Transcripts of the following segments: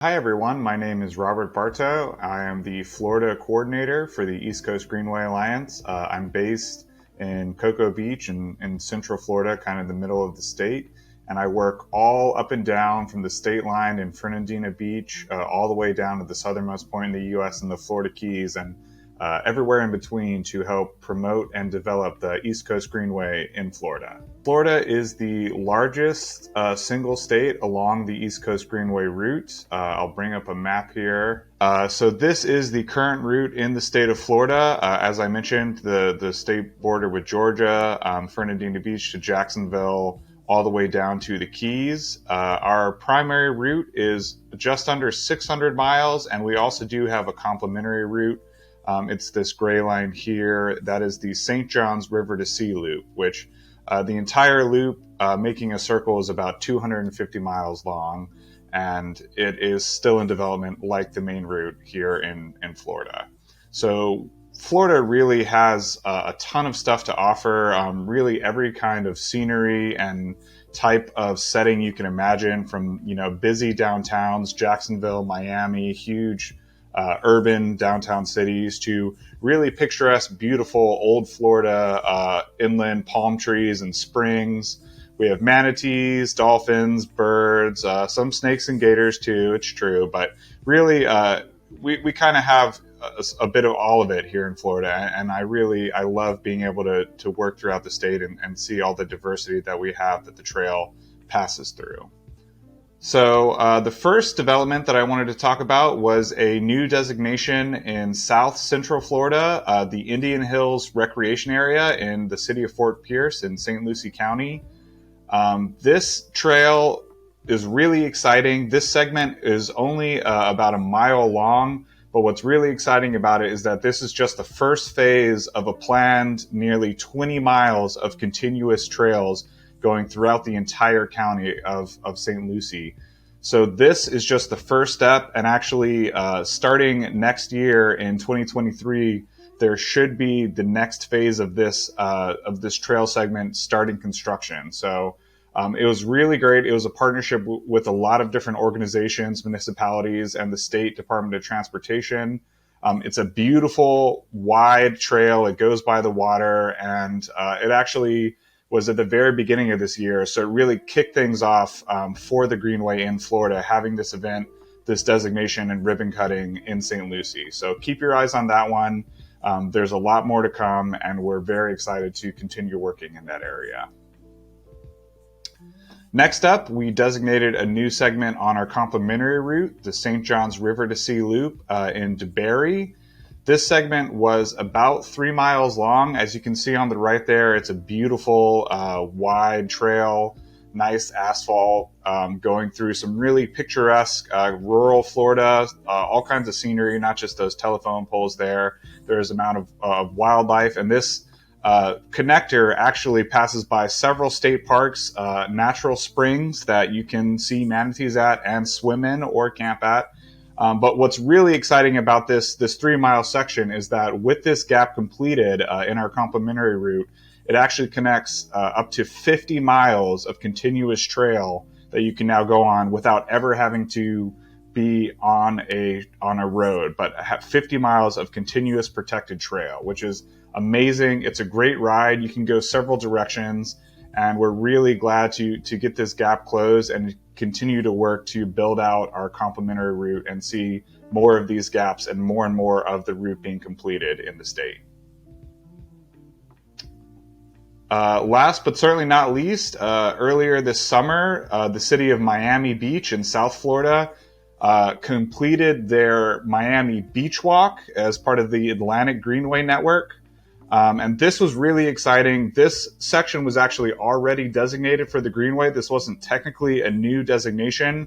Hi everyone, my name is Robert Barto. I am the Florida Coordinator for the East Coast Greenway Alliance. I'm based in Cocoa Beach in Central Florida, kind of the middle of the state. And I work all up and down from the state line in Fernandina Beach, all the way down to the southernmost point in the U.S. and the Florida Keys, and everywhere in between to help promote and develop the East Coast Greenway in Florida. Florida is the largest single state along the East Coast Greenway route. I'll bring up a map here. So this is the current route in the state of Florida. As I mentioned, the state border with Georgia, Fernandina Beach to Jacksonville, all the way down to the Keys. Our primary route is just under 600 miles, and we also do have a complementary route. It's this gray line here. That is the St. Johns River to Sea loop, which the entire loop, making a circle, is about 250 miles long, and it is still in development like the main route here in Florida. So Florida really has a ton of stuff to offer, really every kind of scenery and type of setting you can imagine, from busy downtowns, Jacksonville, Miami, huge urban downtown cities, to really picturesque, beautiful old Florida inland palm trees and springs. We have manatees, dolphins, birds, some snakes and gators too, it's true, but really we kind of have a bit of all of it here in Florida, and I love being able to work throughout the state and see all the diversity that we have that the trail passes through. So the first development that I wanted to talk about was a new designation in South Central Florida, the Indian Hills Recreation Area in the city of Fort Pierce in St. Lucie County. This trail is really exciting. This segment is only about a mile long, but what's really exciting about it is that this is just the first phase of a planned nearly 20 miles of continuous trails going throughout the entire county of St. Lucie. So this is just the first step, and actually starting next year in 2023, there should be the next phase of this trail segment starting construction. So it was really great. It was a partnership with a lot of different organizations, municipalities, and the State Department of Transportation. It's a beautiful, wide trail. It goes by the water, and it actually was at the very beginning of this year. So it really kicked things off for the Greenway in Florida, having this event, this designation, and ribbon cutting in St. Lucie. So keep your eyes on that one. There's a lot more to come, and we're very excited to continue working in that area. Next up, we designated a new segment on our complementary route, the St. Johns River to Sea loop in DeBary. This segment was about 3 miles long. As you can see on the right there, it's a beautiful, wide trail, nice asphalt, going through some really picturesque rural Florida, all kinds of scenery, not just those telephone poles there. There's an amount of wildlife, and this connector actually passes by several state parks, natural springs that you can see manatees at and swim in or camp at. But what's really exciting about this 3 mile section is that with this gap completed in our complementary route, it actually connects up to 50 miles of continuous trail that you can now go on without ever having to be on a road, but have 50 miles of continuous protected trail, which is amazing. It's a great ride. You can go several directions, and we're really glad to get this gap closed and continue to work to build out our complementary route and see more of these gaps and more of the route being completed in the state. Last but certainly not least, earlier this summer, the city of Miami Beach in South Florida completed their Miami Beachwalk as part of the Atlantic Greenway network. And this was really exciting. This section was actually already designated for the Greenway. This wasn't technically a new designation,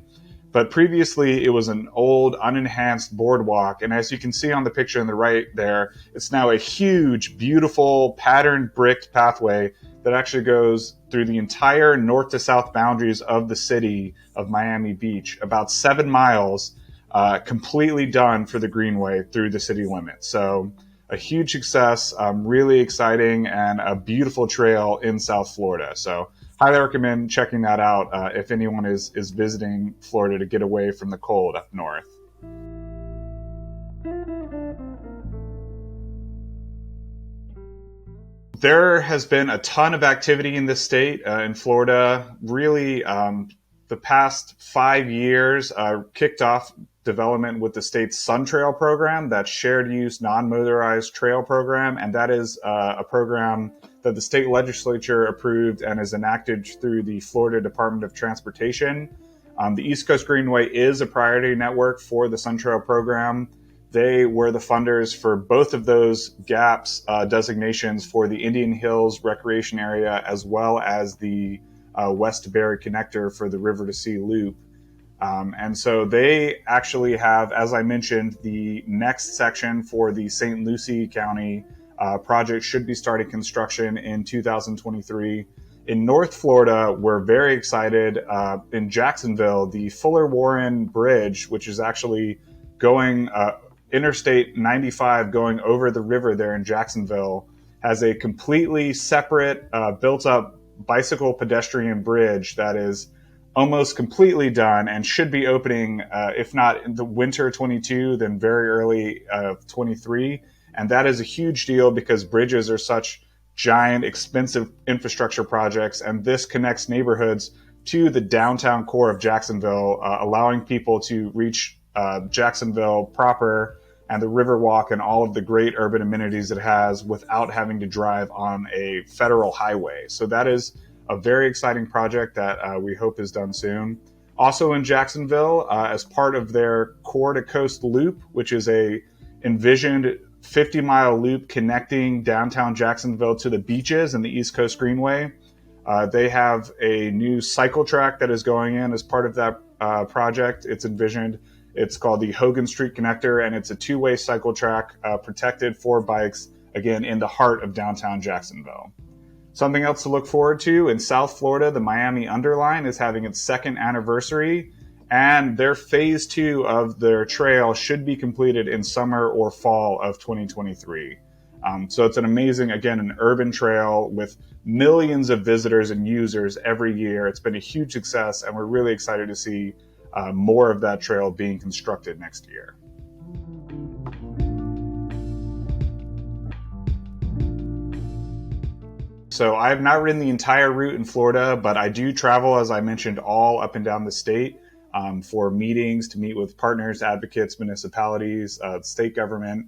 but previously it was an old unenhanced boardwalk. And as you can see on the picture on the right there, it's now a huge, beautiful patterned bricked pathway that actually goes through the entire north to south boundaries of the city of Miami Beach, about 7 miles, completely done for the Greenway through the city limits. So a huge success, really exciting, and a beautiful trail in South Florida. So highly recommend checking that out if anyone is visiting Florida to get away from the cold up north. There has been a ton of activity in this state, in Florida. Really, the past 5 years kicked off development with the state's Sun Trail program, that shared use non-motorized trail program. And that is a program that the state legislature approved and is enacted through the Florida Department of Transportation. The East Coast Greenway is a priority network for the Sun Trail program. They were the funders for both of those GAPS designations for the Indian Hills Recreation Area, as well as the West DeBary connector for the River to Sea Loop. And so they actually have, as I mentioned, the next section for the St. Lucie County project should be starting construction in 2023. In North Florida, we're very excited. In Jacksonville, the Fuller Warren Bridge, which is actually going Interstate 95 going over the river there in Jacksonville, has a completely separate built-up bicycle pedestrian bridge that is almost completely done and should be opening, if not in the winter 22, then very early 23. And that is a huge deal because bridges are such giant, expensive infrastructure projects, and this connects neighborhoods to the downtown core of Jacksonville, allowing people to reach Jacksonville proper and the Riverwalk and all of the great urban amenities it has without having to drive on a federal highway. So that is a very exciting project that we hope is done soon. Also in Jacksonville, as part of their Core to Coast Loop, which is a envisioned 50-mile loop connecting downtown Jacksonville to the beaches and the East Coast Greenway, they have a new cycle track that is going in as part of that project. It's envisioned. It's called the Hogan Street Connector, and it's a two-way cycle track protected for bikes, again, in the heart of downtown Jacksonville. Something else to look forward to, in South Florida, the Miami Underline is having its second anniversary, and their phase 2 of their trail should be completed in summer or fall of 2023. So it's an amazing, again, an urban trail with millions of visitors and users every year. It's been a huge success, and we're really excited to see more of that trail being constructed next year. So I have not ridden the entire route in Florida, but I do travel, as I mentioned, all up and down the state for meetings, to meet with partners, advocates, municipalities, state government.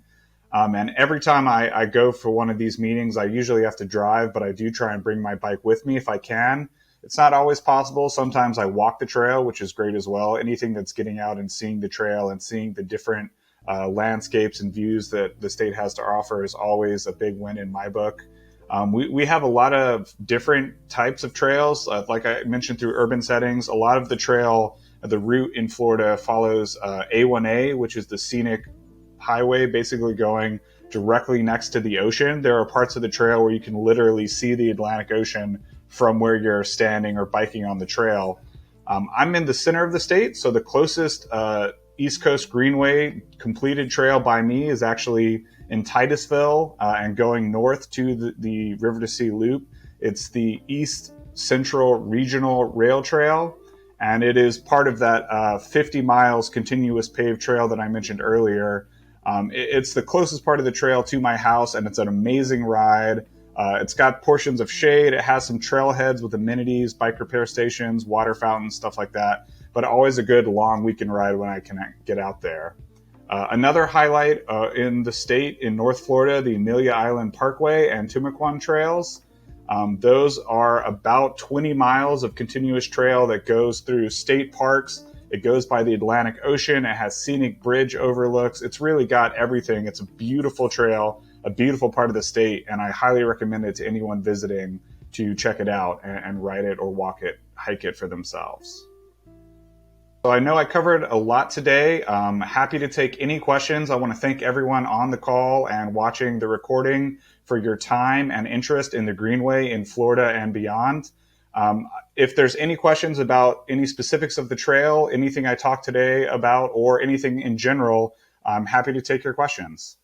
And every time I go for one of these meetings, I usually have to drive, but I do try and bring my bike with me if I can. It's not always possible. Sometimes I walk the trail, which is great as well. Anything that's getting out and seeing the trail and seeing the different landscapes and views that the state has to offer is always a big win in my book. We have a lot of different types of trails. Like I mentioned, through urban settings, a lot of the trail, the route in Florida follows A1A, which is the scenic highway, basically going directly next to the ocean. There are parts of the trail where you can literally see the Atlantic Ocean from where you're standing or biking on the trail. I'm in the center of the state, so the closest East Coast Greenway completed trail by me is actually in Titusville and going north to the River to Sea Loop. It's the East Central Regional Rail Trail, and it is part of that 50 miles continuous paved trail that I mentioned earlier. It's the closest part of the trail to my house, and it's an amazing ride. It's got portions of shade. It has some trailheads with amenities, bike repair stations, water fountains, stuff like that. But always a good long weekend ride when I can get out there. Another highlight in the state, in North Florida, the Amelia Island Parkway and Timucuan trails. Those are about 20 miles of continuous trail that goes through state parks. It goes by the Atlantic Ocean. It has scenic bridge overlooks. It's really got everything. It's a beautiful trail, a beautiful part of the state, and I highly recommend it to anyone visiting to check it out and ride it or walk it, hike it for themselves. So I know I covered a lot today. Happy to take any questions. I want to thank everyone on the call and watching the recording for your time and interest in the Greenway in Florida and beyond. If there's any questions about any specifics of the trail, anything I talked today about, or anything in general, I'm happy to take your questions.